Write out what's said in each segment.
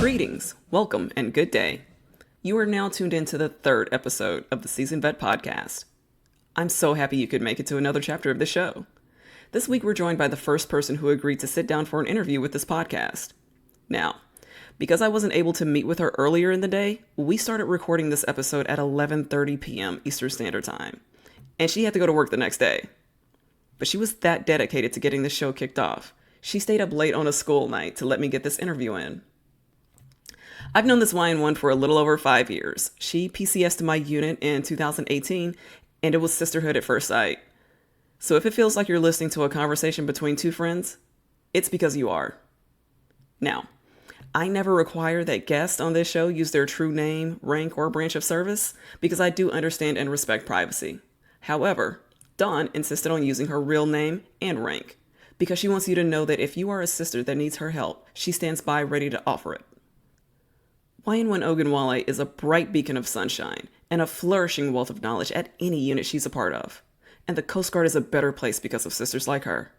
Greetings, welcome, and good day. You are now tuned into the third episode of the Seasoned Vet Podcast. I'm so happy you could make it to another chapter of the show. This week we're joined by the first person who agreed to sit down for an interview with this podcast. Now, because I wasn't able to meet with her earlier in the day, we started recording this episode at 11:30 p.m. Eastern Standard Time, and she had to go to work the next day. But she was that dedicated to getting the show kicked off. She stayed up late on a school night to let me get this interview in. I've known this YN1 for a little over 5 years. She PCS'd my unit in 2018, and it was sisterhood at first sight. So if it feels like you're listening to a conversation between two friends, it's because you are. Now, I never require that guests on this show use their true name, rank, or branch of service because I do understand and respect privacy. However, Dawn insisted on using her real name and rank because she wants you to know that if you are a sister that needs her help, she stands by ready to offer it. YN1 Ogunwale is a bright beacon of sunshine and a flourishing wealth of knowledge at any unit she's a part of. And the Coast Guard is a better place because of sisters like her.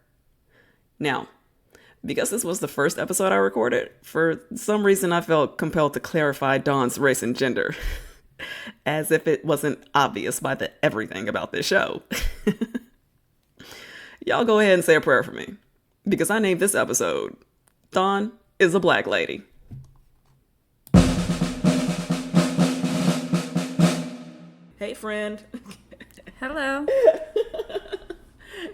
Now, because this was the first episode I recorded, for some reason I felt compelled to clarify Dawn's race and gender. As if it wasn't obvious by the everything about this show. Y'all go ahead and say a prayer for me, because I named this episode, Dawn is a Black Lady. Hey friend. Hello.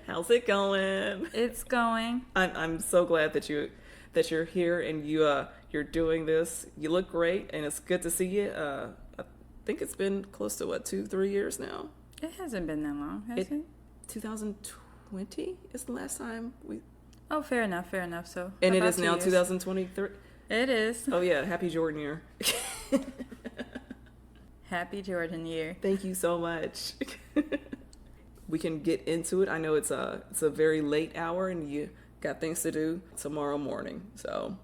How's it going? It's going. I'm so glad that you're here and you're doing this. You look great and it's good to see you. I think it's been close to 2-3 years now. It hasn't been that long, has it? 2020 is the last time we. Oh, fair enough. So. And it is now 2023. It is. Oh yeah, happy Jordan year. Happy Jordan year. Thank you so much. We can get into it. I know it's a very late hour and you got things to do tomorrow morning. So,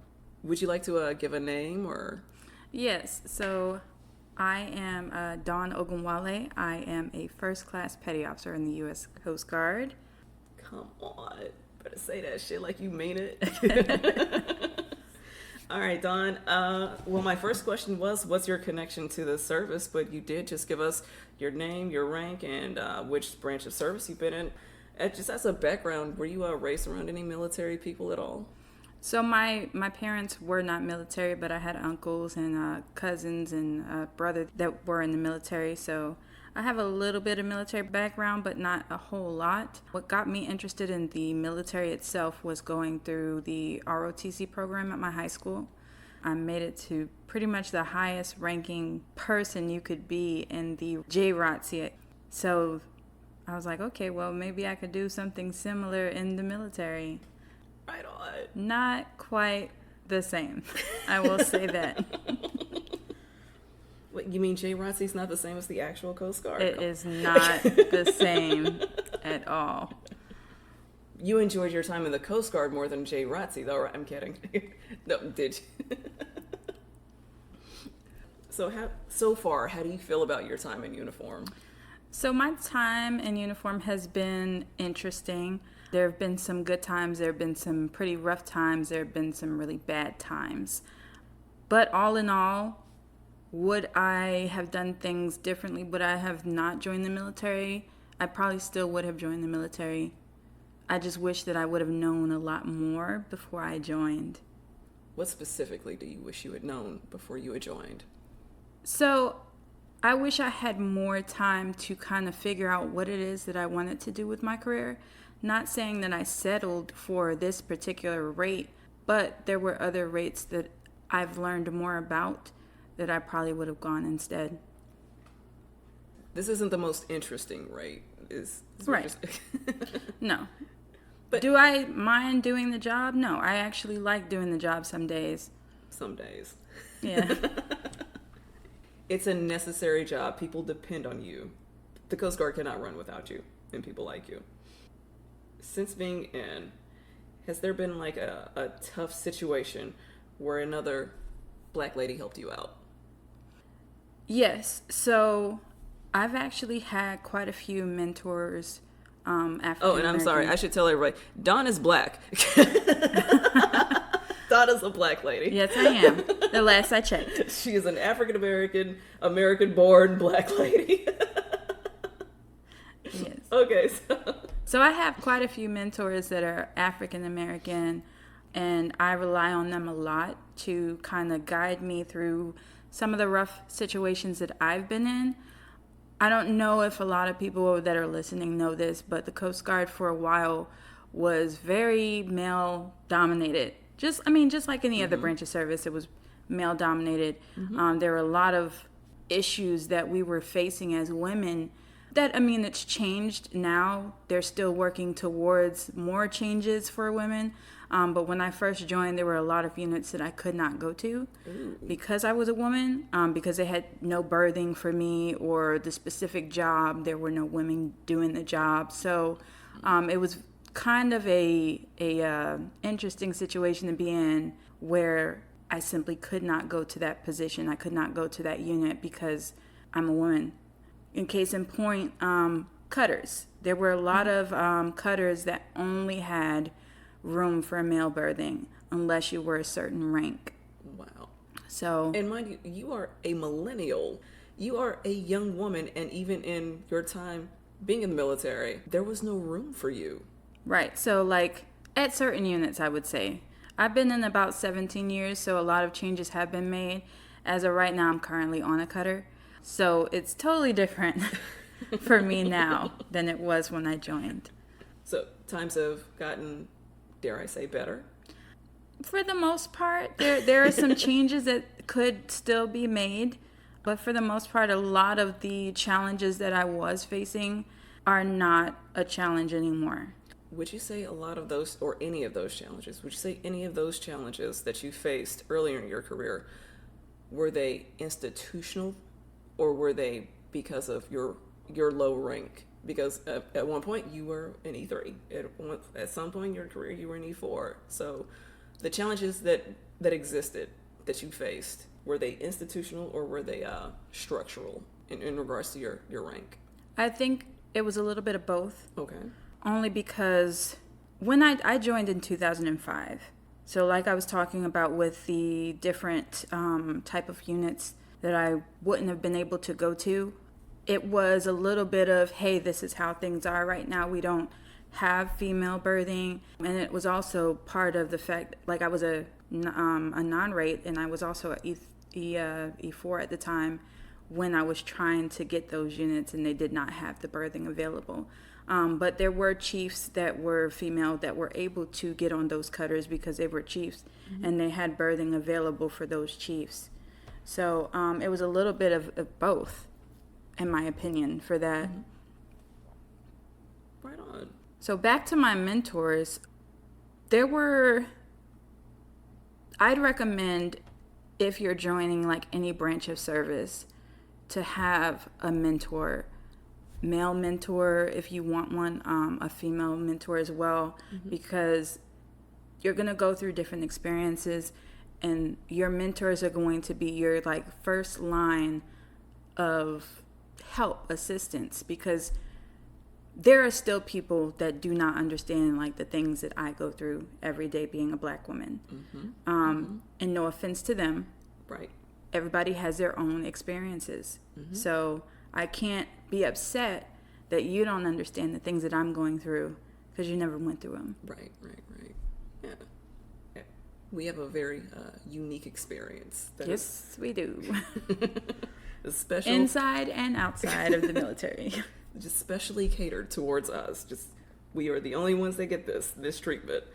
would you like to give a name or? Yes. So, I am Dawn Ogunwale. I am a first-class petty officer in the U.S. Coast Guard. Come on, better say that shit like you mean it. All right, Dawn. Well, my first question was, what's your connection to the service? But you did just give us your name, your rank, and which branch of service you've been in. Just as a background, were you raised around any military people at all? So my parents were not military, but I had uncles and cousins and a brother that were in the military. So I have a little bit of military background, but not a whole lot. What got me interested in the military itself was going through the ROTC program at my high school. I made it to pretty much the highest ranking person you could be in the JROTC. So I was like, okay, well, maybe I could do something similar in the military. Right on. Not quite the same. I will say that. What, you mean JROTC is not the same as the actual Coast Guard? It is not the same at all. You enjoyed your time in the Coast Guard more than JROTC, though, right? I'm kidding. No, did you? So far, how do you feel about your time in uniform? So my time in uniform has been interesting. There have been some good times. There have been some pretty rough times. There have been some really bad times. But all in all, would I have done things differently? Would I have not joined the military? I probably still would have joined the military. I just wish that I would have known a lot more before I joined. What specifically do you wish you had known before you had joined? So I wish I had more time to kind of figure out what it is that I wanted to do with my career. Not saying that I settled for this particular rate, but there were other rates that I've learned more about that I probably would have gone instead. This isn't the most interesting rate, is right? No. But do I mind doing the job? No, I actually like doing the job some days. Some days. Yeah. It's a necessary job. People depend on you. The Coast Guard cannot run without you and people like you. Since being in, has there been like a tough situation where another Black lady helped you out? Yes. So I've actually had quite a few mentors. Oh, and I'm sorry. I should tell everybody. Dawn is Black. Donna's a black lady. Yes, I am. The last I checked. She is an American-born black lady. Yes. Okay, So I have quite a few mentors that are African American, and I rely on them a lot to kind of guide me through some of the rough situations that I've been in. I don't know if a lot of people that are listening know this, but the Coast Guard for a while was very male dominated. Just like any other branch of service, it was male dominated. There were a lot of issues that we were facing as women it's changed now. They're still working towards more changes for women. But when I first joined, there were a lot of units that I could not go to because I was a woman, because they had no birthing for me or the specific job. There were no women doing the job. So it was kind of a interesting situation to be in where I simply could not go to that position. I could not go to that unit because I'm a woman. In case in point, cutters. There were a lot of cutters that only had room for male birthing unless you were a certain rank. Wow. So, and mind you, you are a millennial. You are a young woman, and even in your time being in the military, there was no room for you. Right. So, like, at certain units, I would say. I've been in about 17 years, so a lot of changes have been made. As of right now, I'm currently on a cutter. So it's totally different for me now than it was when I joined. So times have gotten, dare I say, better? For the most part, there are some changes that could still be made. But for the most part, a lot of the challenges that I was facing are not a challenge anymore. Would you say a lot of those, or any of those challenges, would you say any of those challenges that you faced earlier in your career, were they institutional? Or were they because of your low rank? Because at one point you were an E3. At some point in your career you were an E4. So the challenges that existed, that you faced, were they institutional or were they structural in regards to your rank? I think it was a little bit of both. Okay. Only because when I joined in 2005, so like I was talking about with the different type of units that I wouldn't have been able to go to, it was a little bit of, hey, this is how things are right now. We don't have female birthing. And it was also part of the fact, like I was a non-rate, and I was also an E4 at the time when I was trying to get those units, and they did not have the birthing available. But there were chiefs that were female that were able to get on those cutters because they were chiefs, and they had birthing available for those chiefs. So it was a little bit of both, in my opinion, for that. Right on. So back to my mentors, I'd recommend, if you're joining like any branch of service, to have a mentor, male mentor if you want one, a female mentor as well, because you're going to go through different experiences. And your mentors are going to be your like first line of help, assistance, because there are still people that do not understand like the things that I go through every day being a black woman. And no offense to them. Right. Everybody has their own experiences. So I can't be upset that you don't understand the things that I'm going through because you never went through them. Right. Yeah. We have a very unique experience. Yes, we do. Special, inside and outside of the military. Just specially catered towards us. We are the only ones that get this treatment.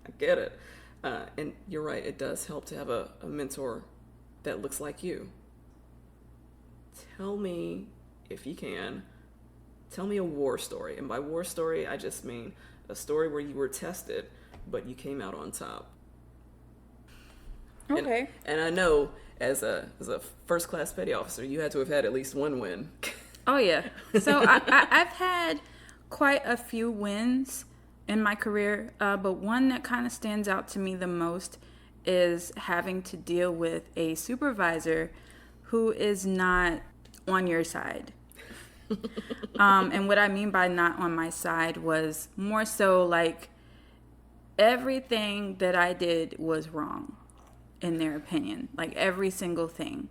I get it. And you're right, it does help to have a mentor that looks like you. Tell me, if you can, tell me a war story. And by war story, I just mean a story where you were tested, but you came out on top. Okay. And I know as a first class petty officer, you had to have had at least one win. Oh yeah. So I've had quite a few wins in my career, but one that kind of stands out to me the most is having to deal with a supervisor who is not on your side. And what I mean by not on my side was more so like everything that I did was wrong in their opinion. Like every single thing.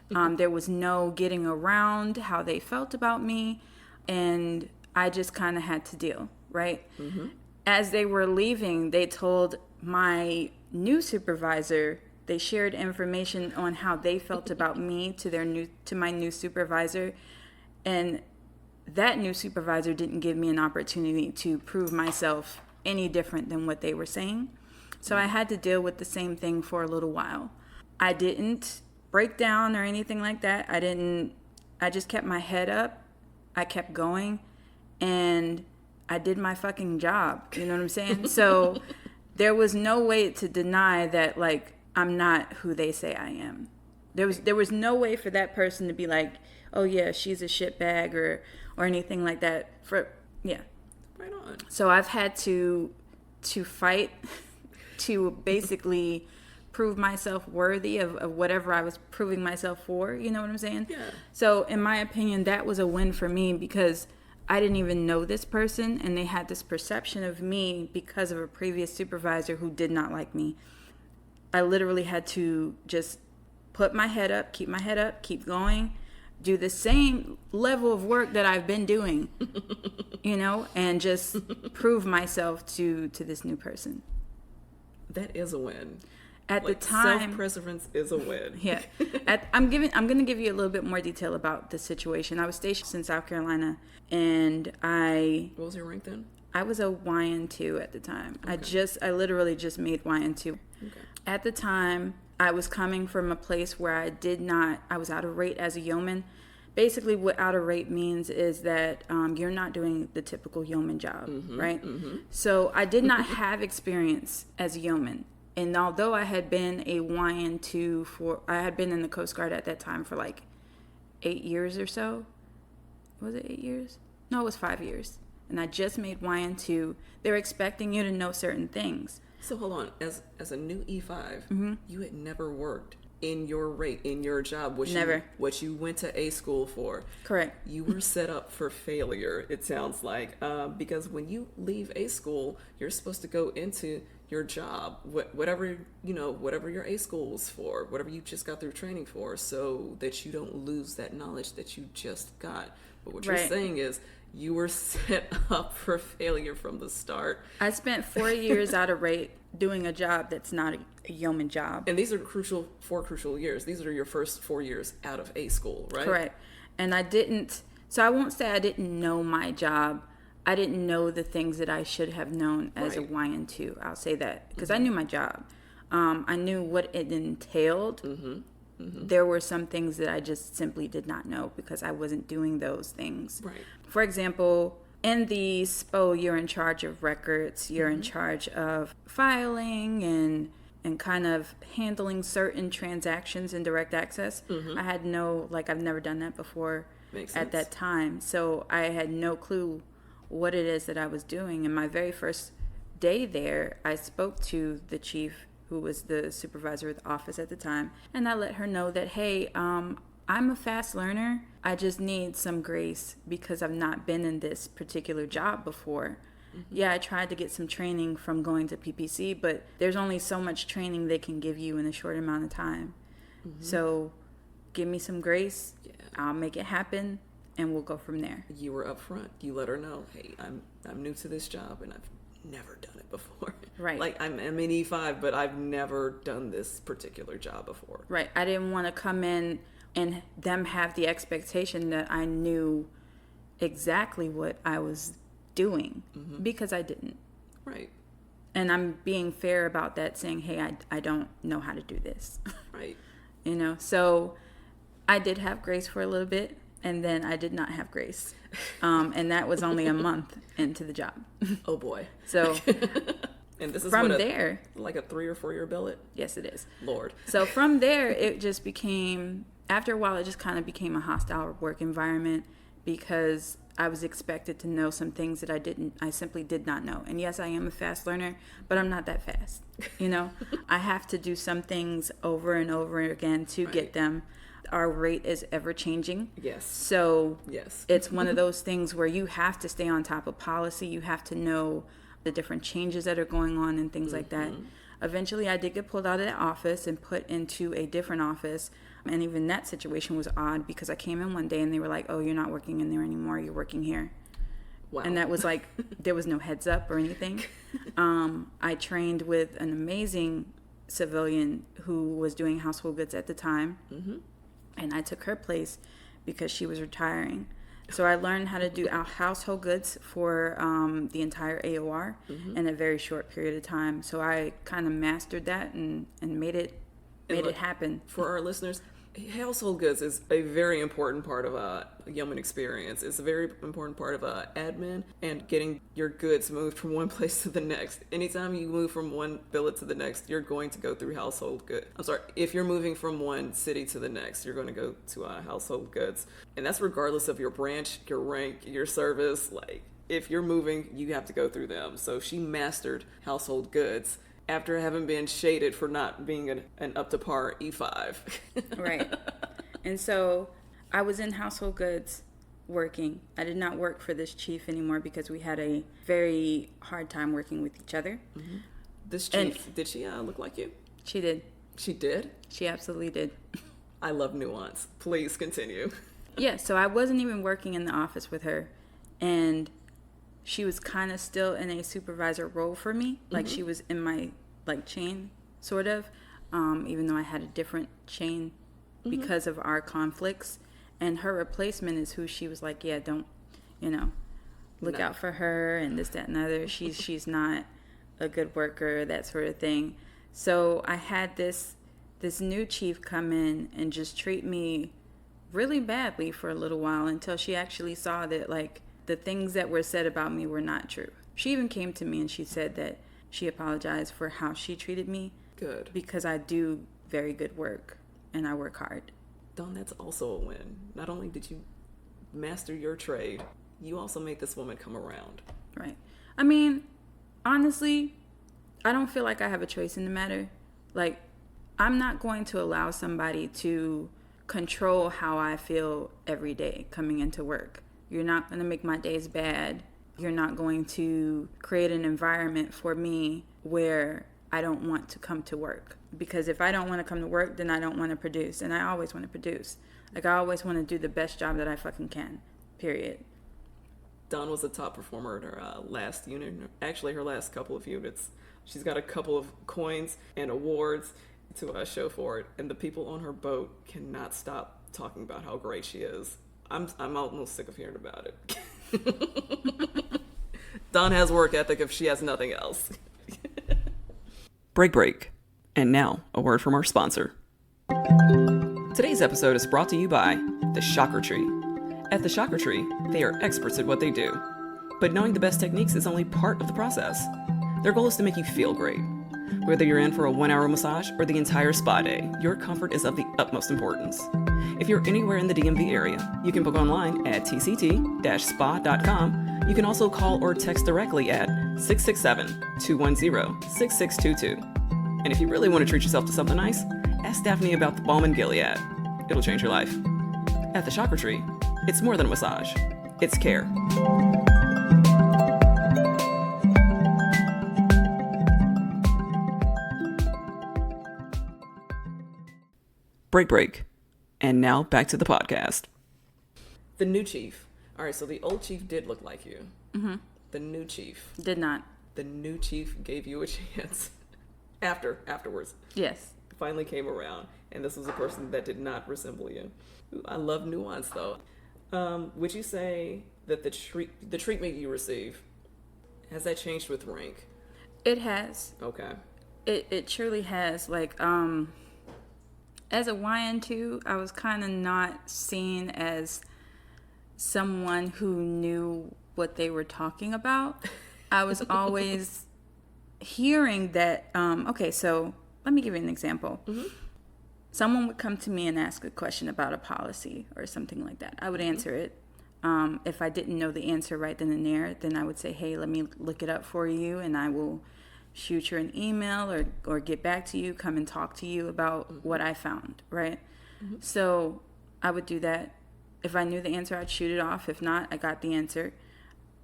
There was no getting around how they felt about me, and I just kind of had to deal, right? Mm-hmm. As they were leaving, they told my new supervisor, they shared information on how they felt about me to my new supervisor, and that new supervisor didn't give me an opportunity to prove myself any different than what they were saying. So I had to deal with the same thing for a little while. I didn't break down or anything like that. I just kept my head up. I kept going, and I did my fucking job. You know what I'm saying? So there was no way to deny that, like, I'm not who they say I am. There was no way for that person to be like, oh yeah, she's a shitbag or anything like that. Yeah. Right on. So I've had to fight to basically prove myself worthy of whatever I was proving myself for. You know what I'm saying? Yeah. So in my opinion, that was a win for me because I didn't even know this person, and they had this perception of me because of a previous supervisor who did not like me. I literally had to just put my head up, keep going, do the same level of work that I've been doing, you know, and just prove myself to this new person. That is a win. At the time, self-perseverance is a win. Yeah. I'm going to give you a little bit more detail about the situation. I was stationed in South Carolina, and What was your rank then? I was a YN2 at the time. Okay. I literally just made YN2. Okay. At the time, I was coming from a place where I was out of rate as a yeoman. Basically, what out of rate means is that you're not doing the typical yeoman job, right? Mm-hmm. So I did not have experience as a yeoman. And although I had been a YN2 I had been in the Coast Guard at that time for like 8 years or so. Was it 8 years? No, it was 5 years. And I just made YN2. They're expecting you to know certain things. So hold on, as a new E5, you had never worked in your job, what you went to A school for. Correct. You were set up for failure, it sounds like, because when you leave A school, you're supposed to go into your job, whatever your A school was for, whatever you just got through training for, so that you don't lose that knowledge that you just got. But what you're saying is you were set up for failure from the start. I spent 4 years out of rate doing a job that's not a yeoman job. And these are four crucial years. These are your first 4 years out of A school, right? Correct. And I won't say I didn't know my job. I didn't know the things that I should have known as a YN2. I'll say that because I knew my job. I knew what it entailed. There were some things that I just simply did not know because I wasn't doing those things. Right. For example, in the SPO, you're in charge of records. You're in charge of filing and kind of handling certain transactions in direct access. I had I've never done that before at that time. So I had no clue what it is that I was doing. And my very first day there, I spoke to the chief, who was the supervisor of the office at the time, and I let her know that, hey, I'm a fast learner. I just need some grace because I've not been in this particular job before. Yeah, I tried to get some training from going to PPC, but there's only so much training they can give you in a short amount of time. So give me some grace. Yeah. I'll make it happen, and we'll go from there. You were upfront. You let her know, hey, I'm new to this job, and I've never done it before. Right. Like, I'm in E5, but I've never done this particular job before. Right. I didn't want to come in and them have the expectation that I knew exactly what I was doing because I didn't. Right. And I'm being fair about that, saying, hey, I don't know how to do this. Right. So I did have grace for a little bit, and then I did not have grace. And that was only a month into the job. Oh, boy. So and this is from there, like a 3 or 4 year billet? Yes, it is. Lord. So from there, it just became, after a while, it just kind of became a hostile work environment because I was expected to know some things that I simply did not know. And yes, I am a fast learner, but I'm not that fast. I have to do some things over and over again to get them. Our rate is ever changing. Yes. So yes, it's one of those things where you have to stay on top of policy. You have to know the different changes that are going on and things like that. Eventually, I did get pulled out of that office and put into a different office. And even that situation was odd because I came in one day and they were like, oh, you're not working in there anymore. You're working here. Wow. And that was like, there was no heads up or anything. I trained with an amazing civilian who was doing household goods at the time. And I took her place because she was retiring. So I learned how to do household goods for the entire AOR in a very short period of time. So I kind of mastered that and made it happen. For our listeners, household goods is a very important part of a yeoman experience. It's a very important part of admin and getting your goods moved from one place to the next. Anytime you move from one billet to the next, you're going to go through household goods. If you're moving from one city to the next, you're going to go to household goods. And that's regardless of your branch, your rank, your service. Like, if you're moving, you have to go through them. So she mastered household goods after having been shaded for not being an up-to-par E5. Right. And so I was in household goods working. I did not work for this chief anymore because we had a very hard time working with each other. This chief, did she look like you? She did. She did? She absolutely did. I love nuance. Please continue. Yeah, so I wasn't even working in the office with her. And she was kind of still in a supervisor role for me. Like, she was in my, chain, sort of, even though I had a different chain because of our conflicts. And her replacement is who she was like, yeah, don't, look out for her and this, that, and the other. She's not a good worker, that sort of thing. So I had this new chief come in and just treat me really badly for a little while until she actually saw that, the things that were said about me were not true. She even came to me and she said that she apologized for how she treated me. Good. Because I do very good work and I work hard. Dawn, that's also a win. Not only did you master your trade, you also made this woman come around. Right. I mean, honestly, I don't feel like I have a choice in the matter. I'm not going to allow somebody to control how I feel every day coming into work. You're not going to make my days bad. You're not going to create an environment for me where I don't want to come to work. Because if I don't want to come to work, then I don't want to produce. And I always want to produce. I always want to do the best job that I fucking can. Period. Dawn was a top performer at her last unit. Actually, her last couple of units. She's got a couple of coins and awards to show for it. And the people on her boat cannot stop talking about how great she is. I'm almost sick of hearing about it. Dawn has work ethic if she has nothing else. Break. And now, a word from our sponsor. Today's episode is brought to you by the Chakra Tree. At the Chakra Tree, they are experts at what they do. But knowing the best techniques is only part of the process. Their goal is to make you feel great. Whether you're in for a 1-hour massage or the entire spa day, your comfort is of the utmost importance. If you're anywhere in the DMV area, you can book online at tct-spa.com. You can also call or text directly at 667-210-6622. And if you really want to treat yourself to something nice, ask Daphne about the balm in Gilead. It'll change your life. At the Chakra Tree, it's more than a massage. It's care. Break. And now back to the podcast. The new chief. All right, so the old chief did look like you. Mm-hmm. The new chief did not. The new chief gave you a chance. Afterwards. Yes. Finally came around, and this was a person that did not resemble you. Ooh, I love nuance, though. Would you say that the treatment you receive, has that changed with rank? It has. Okay. It truly has. As a YN2, I was kind of not seen as someone who knew what they were talking about. I was always hearing that, okay, so let me give you an example. Mm-hmm. Someone would come to me and ask a question about a policy or something like that. I would answer it. If I didn't know the answer right then and there, then I would say, hey, let me look it up for you, and I will shoot you an email or get back to you, come and talk to you about what I found, right? Mm-hmm. So I would do that. If I knew the answer, I'd shoot it off. If not, I got the answer.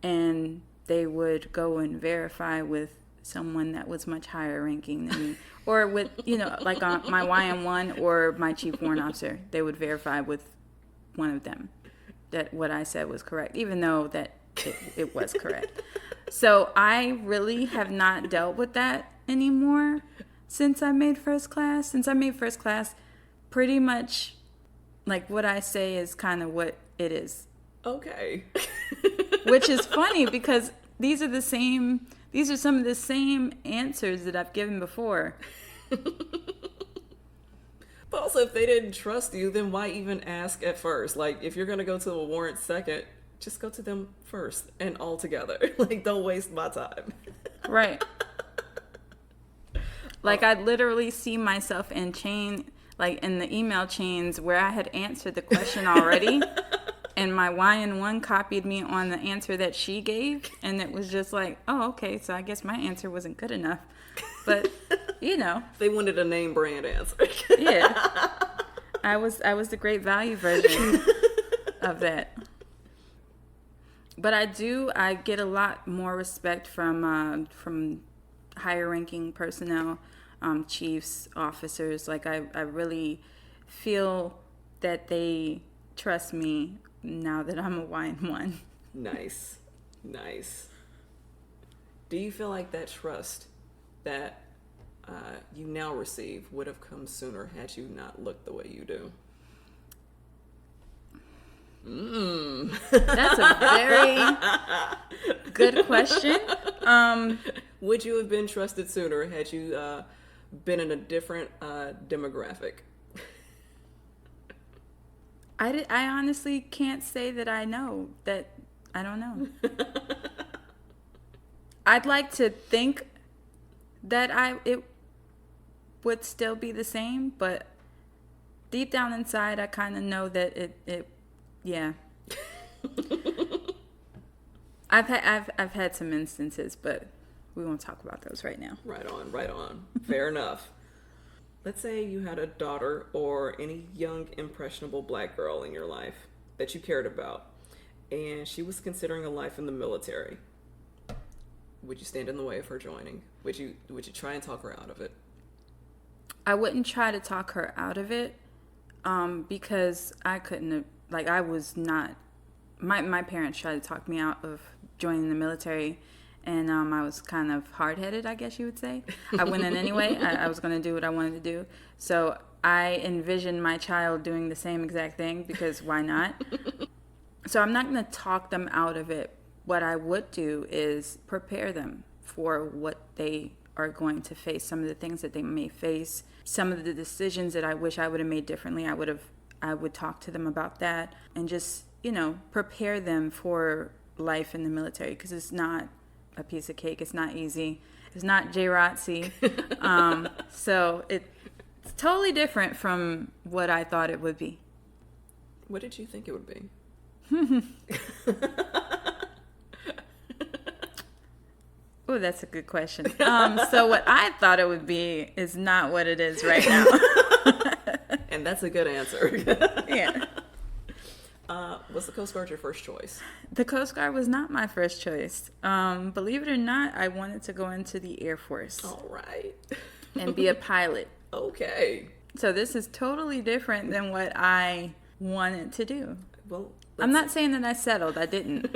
And they would go and verify with someone that was much higher ranking than me, or with, like my YM1 or my chief warrant officer. They would verify with one of them that what I said was correct, even though that it was correct. So I really have not dealt with that anymore since I made first class. Since I made first class, pretty much like what I say is kind of what it is. Okay. Which is funny because these are some of the same answers that I've given before. But also, if they didn't trust you, then why even ask at first? Like, if you're going to go to a warrant second, just go to them first and all together. Like, don't waste my time. Right. Like, I literally see myself in the email chains where I had answered the question already. And my YN1 copied me on the answer that she gave. And it was just like, oh, okay, so I guess my answer wasn't good enough. But, They wanted a name brand answer. Yeah. I was the great value version of that. But I get a lot more respect from higher ranking personnel, chiefs, officers. Like I really feel that they trust me now that I'm a YN1. Nice. Do you feel like that trust that you now receive would have come sooner had you not looked the way you do? That's a very good question. Would you have been trusted sooner had you been in a different demographic? I honestly can't say that I know. That I don't know. I'd like to think that it would still be the same, but deep down inside, I kind of know that it yeah. I've had some instances, but we won't talk about those right now. Right on. Fair enough. Let's say you had a daughter or any young, impressionable black girl in your life that you cared about, and she was considering a life in the military. Would you stand in the way of her joining? Would you try and talk her out of it? I wouldn't try to talk her out of it, because I couldn't have, like, I was not, my parents tried to talk me out of joining the military, and I was kind of hard-headed, I guess you would say. I went in anyway. I was going to do what I wanted to do. So I envisioned my child doing the same exact thing, because why not? So I'm not going to talk them out of it. What I would do is prepare them for what they are going to face, some of the things that they may face, some of the decisions that I wish I would have made differently. I would talk to them about that and just, prepare them for life in the military, because it's not a piece of cake. It's not easy. It's not J-Rotzy. So it's totally different from what I thought it would be. What did you think it would be? Oh, that's a good question. So what I thought it would be is not what it is right now. And that's a good answer. Yeah. Was the Coast Guard your first choice? The Coast Guard was not my first choice. Believe it or not, I wanted to go into the Air Force. All right. And be a pilot. Okay. So this is totally different than what I wanted to do. Well, I'm not saying that I settled. I didn't.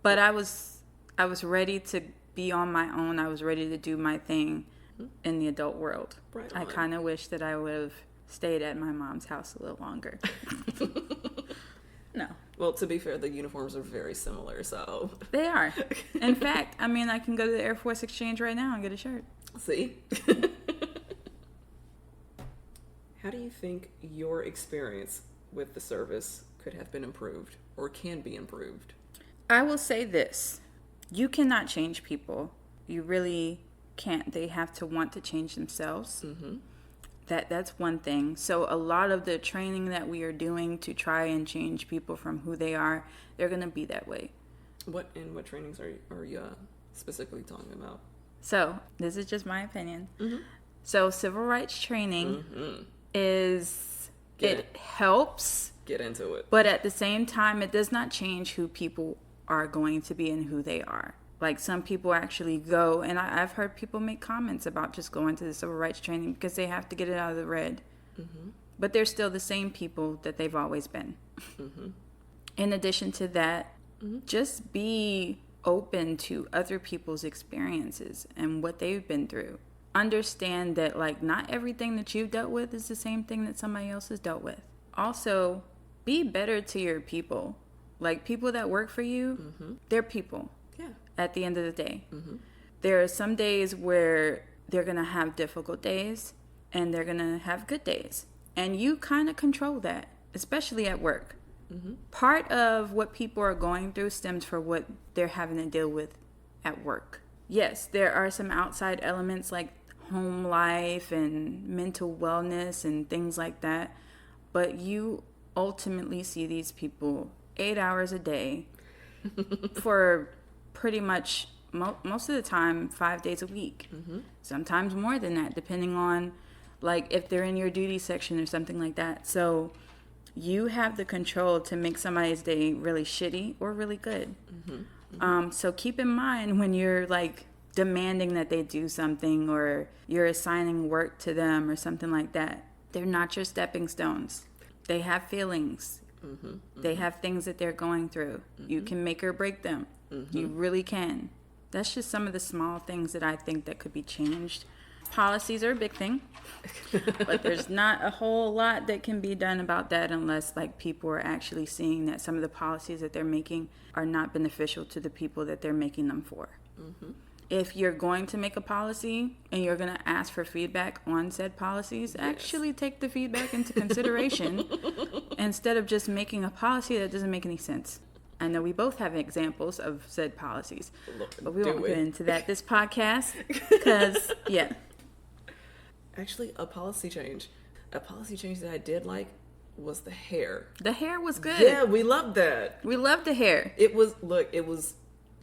But I was ready to be on my own. I was ready to do my thing in the adult world. Right I kind of wish that I would have stayed at my mom's house a little longer. No. Well, to be fair, the uniforms are very similar, so. They are. In fact, I can go to the Air Force Exchange right now and get a shirt. See? How do you think your experience with the service could have been improved or can be improved? I will say this. You cannot change people. You really can't. They have to want to change themselves. Mm-hmm. That's one thing. So a lot of the training that we are doing to try and change people from who they are, they're going to be that way. What trainings are you specifically talking about? So this is just my opinion. Mm-hmm. So civil rights training it helps. Get into it. But at the same time, it does not change who people are going to be and who they are. Like, some people actually go, and I've heard people make comments about just going to the civil rights training because they have to get it out of the red. Mm-hmm. But they're still the same people that they've always been. Mm-hmm. In addition to that, just be open to other people's experiences and what they've been through. Understand that, like, not everything that you've dealt with is the same thing that somebody else has dealt with. Also, be better to your people. Like, people that work for you, they're people. Yeah. At the end of the day. Mm-hmm. There are some days where they're going to have difficult days and they're going to have good days. And you kind of control that, especially at work. Mm-hmm. Part of what people are going through stems from what they're having to deal with at work. Yes, there are some outside elements like home life and mental wellness and things like that. But you ultimately see these people 8 hours a day for pretty much most of the time 5 days a week. Mm-hmm. Sometimes more than that, depending on like if they're in your duty section or something like that. So you have the control to make somebody's day really shitty or really good. Mm-hmm. Mm-hmm. So keep in mind when you're like demanding that they do something or you're assigning work to them or something like that, they're not your stepping stones. They have feelings. Mm-hmm. Mm-hmm. They have things that they're going through. Mm-hmm. You can make or break them. Mm-hmm. You really can. That's just some of the small things that I think that could be changed. Policies are a big thing, but there's not a whole lot that can be done about that unless like people are actually seeing that some of the policies that they're making are not beneficial to the people that they're making them for. Mm-hmm. If you're going to make a policy and you're going to ask for feedback on said policies, actually take the feedback into consideration instead of just making a policy that doesn't make any sense. I know we both have examples of said policies, but we won't get into that this podcast because, yeah. Actually, a policy change that I did like was the hair. The hair was good. Yeah, we loved that. We loved the hair. It was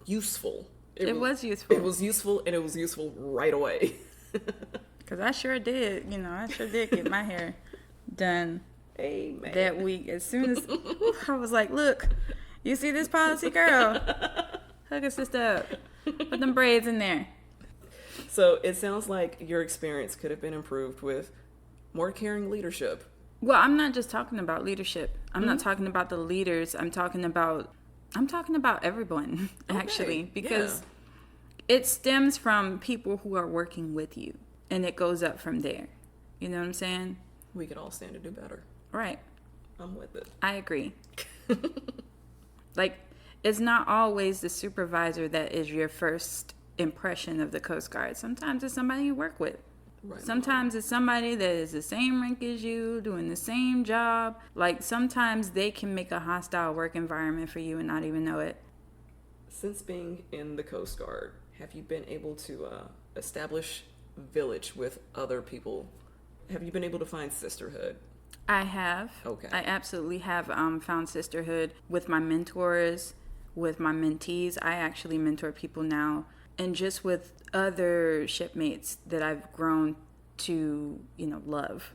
useful. It was useful. It was useful, and it was useful right away. Because I sure did. I sure did get my hair done that week. As soon as I was like, look, you see this policy, girl? Hook a sister up. Put them braids in there. So it sounds like your experience could have been improved with more caring leadership. Well, I'm not just talking about leadership. I'm not talking about the leaders. I'm talking about everyone, actually, because it stems from people who are working with you, and it goes up from there. You know what I'm saying? We could all stand to do better. Right. I'm with it. I agree. Like, it's not always the supervisor that is your first impression of the Coast Guard. Sometimes it's somebody you work with. Right. Sometimes it's somebody that is the same rank as you, doing the same job. Like, sometimes they can make a hostile work environment for you and not even know it. Since being in the Coast Guard, have you been able to establish village with other people? Have you been able to find sisterhood? I have. Okay. I absolutely have found sisterhood with my mentors, with my mentees. I actually mentor people now. And just with other shipmates that I've grown to, love.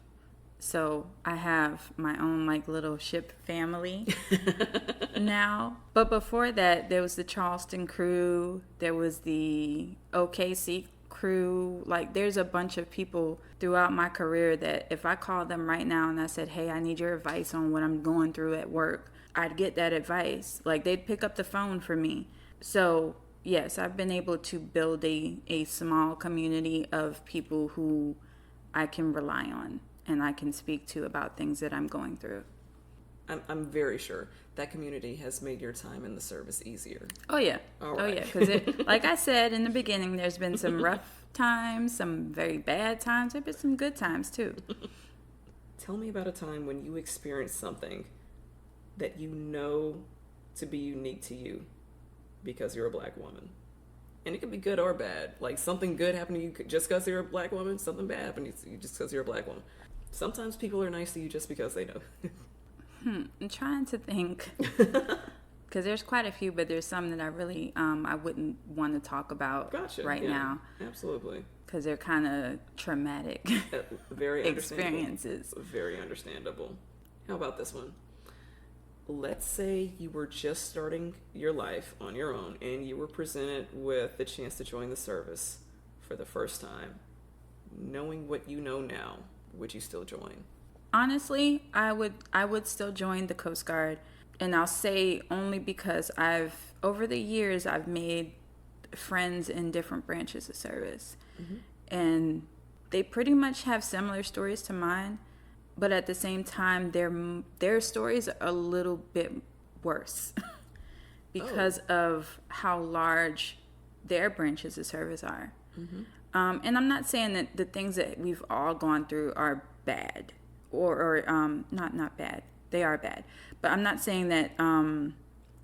So I have my own like little ship family now. But before that, there was the Charleston crew. There was the OKC crew. Like, there's a bunch of people throughout my career that if I called them right now and I said, hey, I need your advice on what I'm going through at work, I'd get that advice. Like, they'd pick up the phone for me. So yes, I've been able to build a small community of people who I can rely on and I can speak to about things that I'm going through. I'm very sure that community has made your time in the service easier. Oh, yeah. All right. Oh, yeah. Because, like I said in the beginning, there's been some rough times, some very bad times. There have been some good times, too. Tell me about a time when you experienced something that you know to be unique to you because you're a black woman. And it could be good or bad. Like, something good happened to you just because you're a black woman. Something bad happened to you just because you're a black woman. Sometimes people are nice to you just because they know. I'm trying to think. Because there's quite a few, but there's some that I really, I wouldn't want to talk about now. Absolutely. Because they're kind of traumatic very experiences. Very understandable. How about this one? let's say you were just starting your life on your own and you were presented with the chance to join the service for the first time. Knowing what you know now, would you still join? Honestly, I would still join the Coast Guard. And I'll say only because over the years, I've made friends in different branches of service. Mm-hmm. And they pretty much have similar stories to mine. But at the same time, their stories are a little bit worse because of how large their branches of service are. Mm-hmm. And I'm not saying that the things that we've all gone through are bad or not bad. They are bad. But I'm not saying that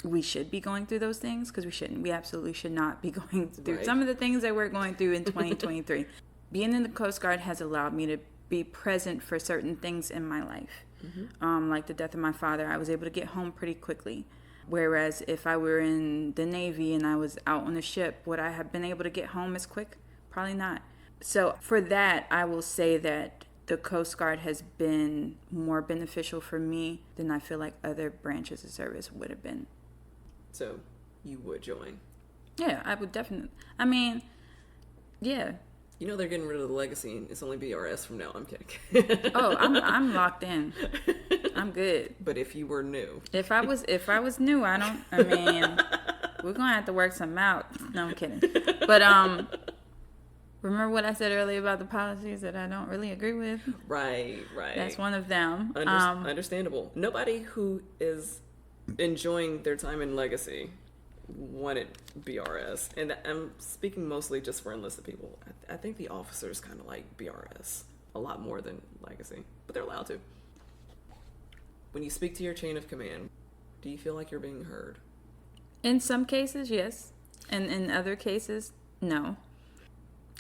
we should be going through those things, because we shouldn't. We absolutely should not be going through some of the things that we're going through in 2023. Being in the Coast Guard has allowed me to be present for certain things in my life. Mm-hmm. Like the death of my father, I was able to get home pretty quickly. Whereas if I were in the Navy and I was out on a ship, would I have been able to get home as quick? Probably not. So for that, I will say that the Coast Guard has been more beneficial for me than I feel like other branches of service would have been. So you would join? Yeah, I would definitely. I mean, yeah. You know they're getting rid of the legacy. It's only BRS from now. I'm kidding. Oh, I'm locked in. I'm good. But if you were new, if I was new, we're gonna have to work something out. No, I'm kidding. But remember what I said earlier about the policies that I don't really agree with? Right. That's one of them. Understandable. Nobody who is enjoying their time in legacy wanted BRS, and I'm speaking mostly just for enlisted people. I think the officers kind of like BRS a lot more than legacy, but they're allowed to. When you speak to your chain of command, do you feel like you're being heard? In some cases, yes, and in other cases, no.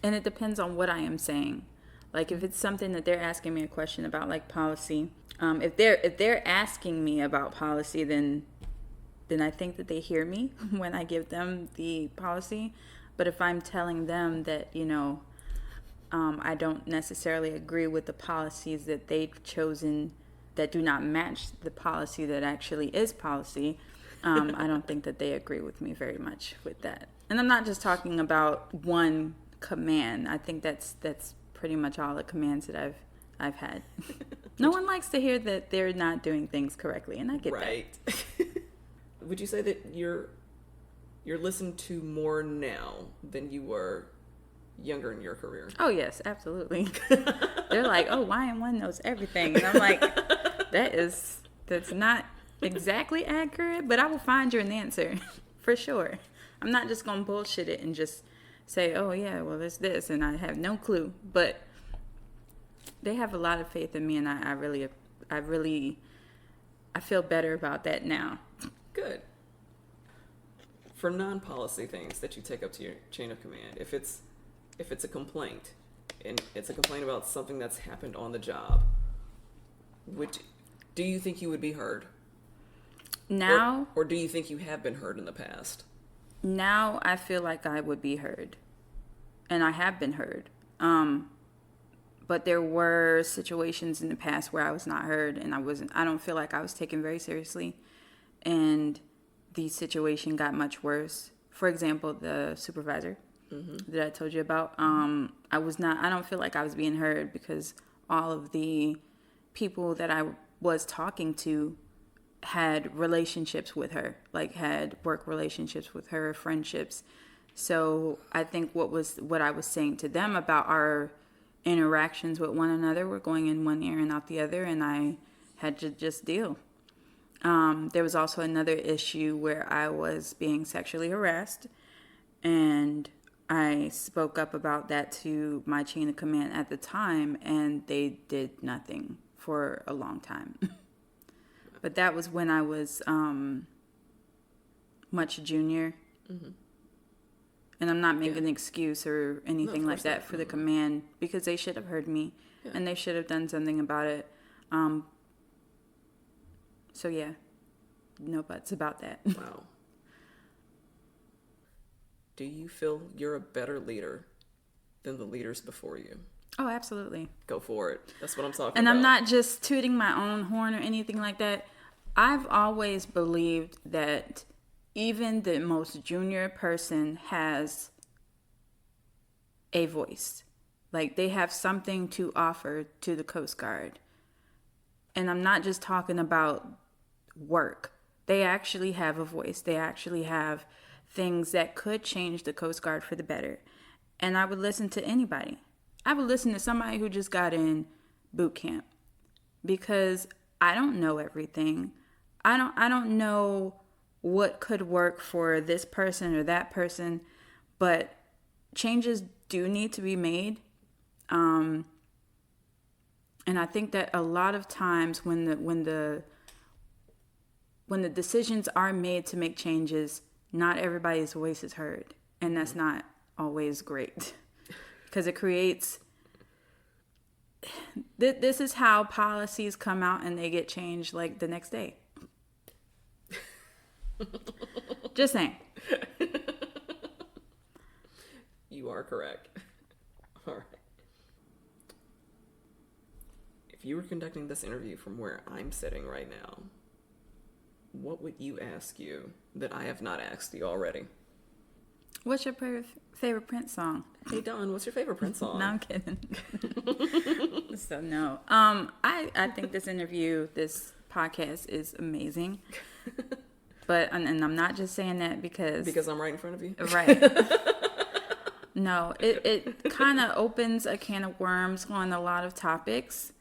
And it depends on what I am saying. Like if it's something that they're asking me a question about, like policy, if they're asking me about policy, then I think that they hear me when I give them the policy. But if I'm telling them that, I don't necessarily agree with the policies that they've chosen that do not match the policy that actually is policy, I don't think that they agree with me very much with that. And I'm not just talking about one command. I think that's pretty much all the commands that I've had. No one likes to hear that they're not doing things correctly, and I get that. Right. Would you say that you're listened to more now than you were younger in your career? Oh yes, absolutely. They're like, "Oh, YN1 knows everything," and I'm like, "That's not exactly accurate, but I will find you an answer for sure. I'm not just gonna bullshit it and just say, oh yeah, well it's this, and I have no clue." But they have a lot of faith in me, and I really feel better about that now. Good. For non-policy things that you take up to your chain of command, if it's a complaint, and it's a complaint about something that's happened on the job, do you think you would be heard? Now? Or do you think you have been heard in the past? Now I feel like I would be heard. And I have been heard. But there were situations in the past where I was not heard, and I don't feel like I was taken very seriously. And the situation got much worse. For example, the supervisor that I told you about, I don't feel like I was being heard because all of the people that I was talking to had relationships with her, like had work relationships with her, friendships. So I think what I was saying to them about our interactions with one another were going in one ear and out the other, and I had to just deal. There was also another issue where I was being sexually harassed, and I spoke up about that to my chain of command at the time, and they did nothing for a long time. But that was when I was much junior. Mm-hmm. And I'm not making an excuse or anything like that for the command, because they should have heard me and they should have done something about it. So yeah, no buts about that. Wow. Do you feel you're a better leader than the leaders before you? Oh, absolutely. Go for it. That's what I'm talking about. And I'm not just tooting my own horn or anything like that. I've always believed that even the most junior person has a voice. Like, they have something to offer to the Coast Guard. And I'm not just talking about work. They actually have a voice. They actually have things that could change the Coast Guard for the better. And I would listen to anybody. I would listen to somebody who just got in boot camp, because I don't know everything. I don't know what could work for this person or that person, but changes do need to be made. And I think that a lot of times when the decisions are made to make changes, not everybody's voice is heard, and that's not always great, because it creates. This is how policies come out and they get changed like the next day. Just saying. You are correct. All right. If you were conducting this interview from where I'm sitting right now, what would you ask you that I have not asked you already? What's your favorite Prince song? Hey, Dawn, what's your favorite Prince song? No, I'm kidding. So, no. I think this interview, this podcast is amazing. But, and I'm not just saying that because I'm right in front of you? Right. No, it kind of opens a can of worms on a lot of topics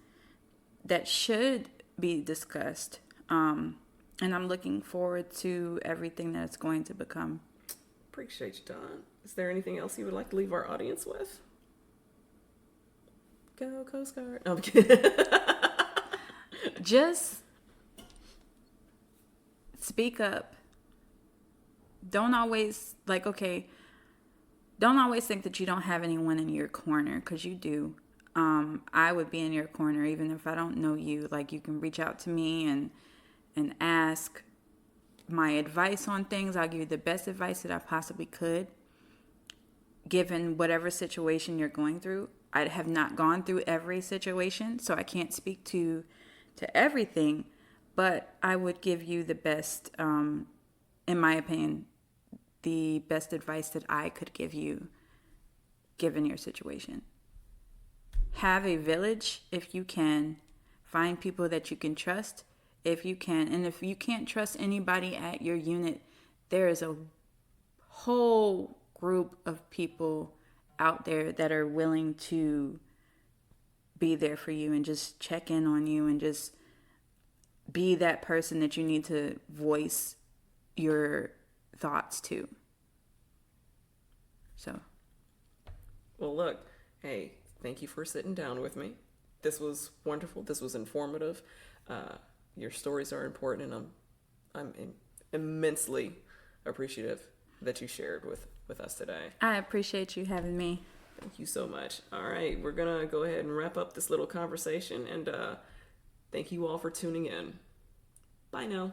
that should be discussed. And I'm looking forward to everything that it's going to become. Appreciate you, Dawn. Is there anything else you would like to leave our audience with? Go Coast Guard. No, I'm kidding. Just speak up. Don't always think that you don't have anyone in your corner, because you do. I would be in your corner even if I don't know you. Like, you can reach out to me and ask my advice on things. I'll give you the best advice that I possibly could, given whatever situation you're going through. I have not gone through every situation, so I can't speak to everything, but I would give you the best, in my opinion, the best advice that I could give you, given your situation. Have a village if you can. Find people that you can trust if you can. And if you can't trust anybody at your unit, there is a whole group of people out there that are willing to be there for you and just check in on you and just be that person that you need to voice your thoughts to. So. Well, look, hey, thank you for sitting down with me. This was wonderful. This was informative. Your stories are important, and I'm immensely appreciative that you shared with us today. I appreciate you having me. Thank you so much. All right, we're going to go ahead and wrap up this little conversation, and thank you all for tuning in. Bye now.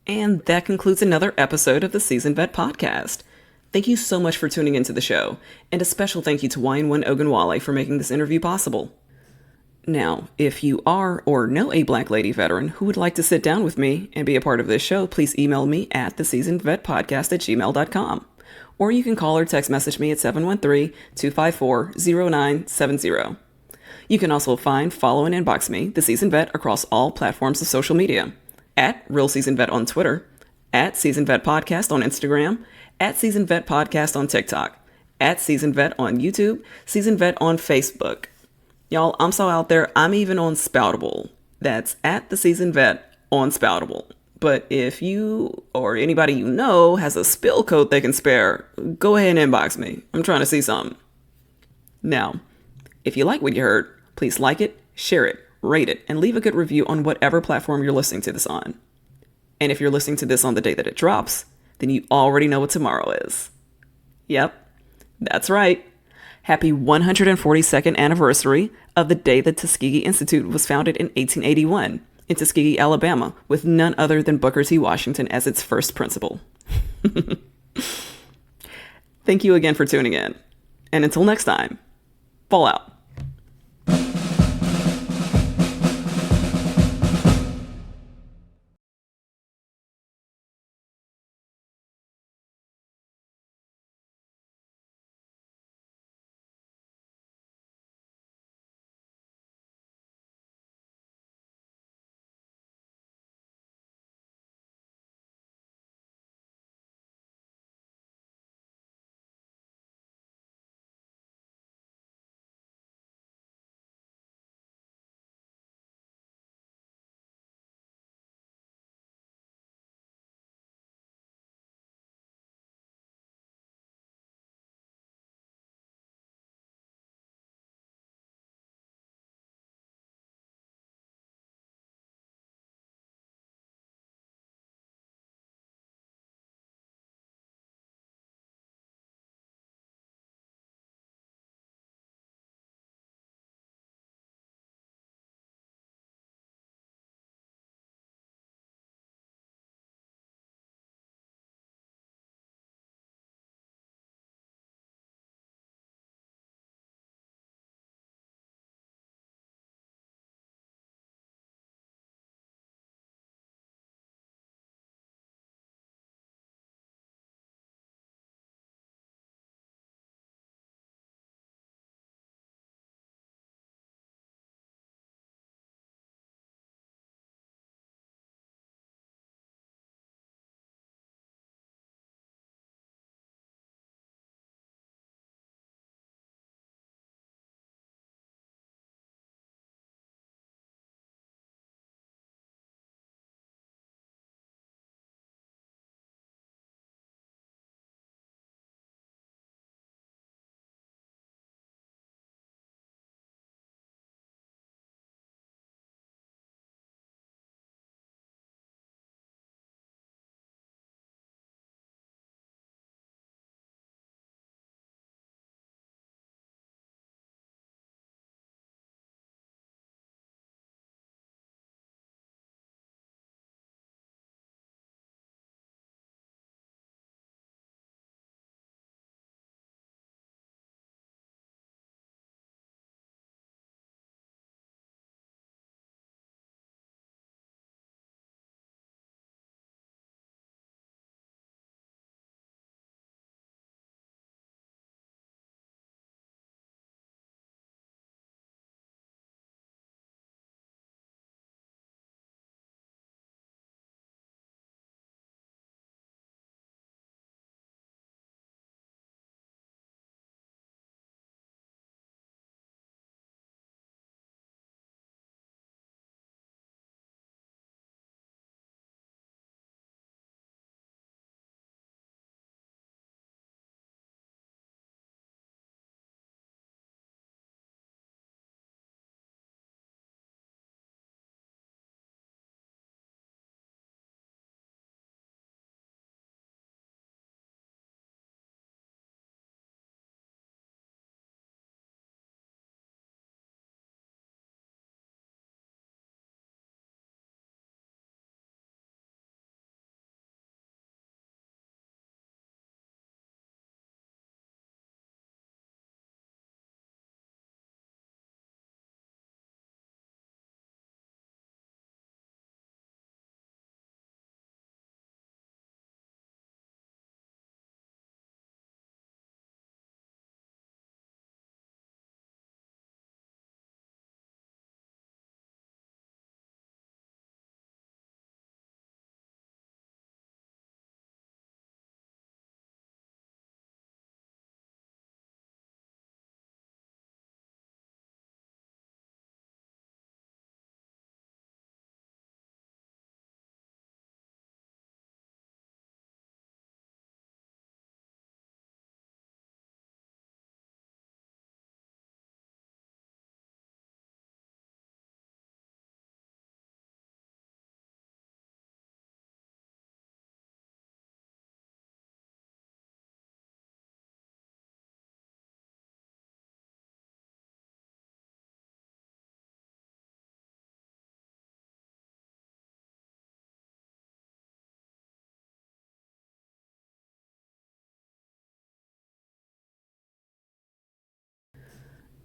And that concludes another episode of the Seasoned Vet Podcast. Thank you so much for tuning into the show, and a special thank you to Wine1 Ogunwale for making this interview possible. Now, if you are or know a Black lady veteran who would like to sit down with me and be a part of this show, please email me at theseasonedvetpodcast@gmail.com, or you can call or text message me at 713-254-0970. You can also find, follow, and inbox me, The Seasoned Vet, across all platforms of social media. At Real Seasoned Vet on Twitter, at Seasoned Vet Podcast on Instagram, at Seasoned Vet Podcast on TikTok, at Seasoned Vet on YouTube, Seasoned Vet on Facebook. Y'all, I'm so out there, I'm even on Spoutable. That's at the Seasoned Vet on Spoutable. But if you or anybody you know has a spill coat they can spare, go ahead and inbox me. I'm trying to see something. Now, if you like what you heard, please like it, share it, rate it, and leave a good review on whatever platform you're listening to this on. And if you're listening to this on the day that it drops, then you already know what tomorrow is. Yep, that's right. Happy 142nd anniversary of the day the Tuskegee Institute was founded in 1881 in Tuskegee, Alabama, with none other than Booker T. Washington as its first principal. Thank you again for tuning in. And until next time, fall out.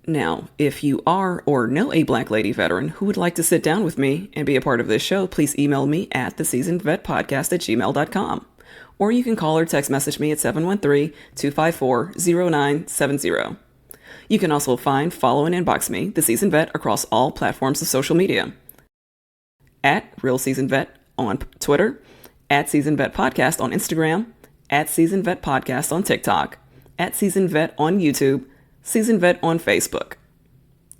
Now, if you are or know a Black lady veteran who would like to sit down with me and be a part of this show, please email me at theseasonedvetpodcast@gmail.com. Or you can call or text message me at 713-254-0970. You can also find, follow, and inbox me, The Seasoned Vet, across all platforms of social media. At Real Seasoned Vet on Twitter, at Seasoned Vet Podcast on Instagram, at Seasoned Vet Podcast on TikTok, at Seasoned Vet on YouTube, Seasoned Vet on Facebook.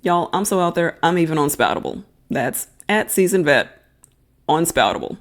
Y'all, I'm so out there, I'm even on Spoutable. That's at Seasoned Vet on Spoutable.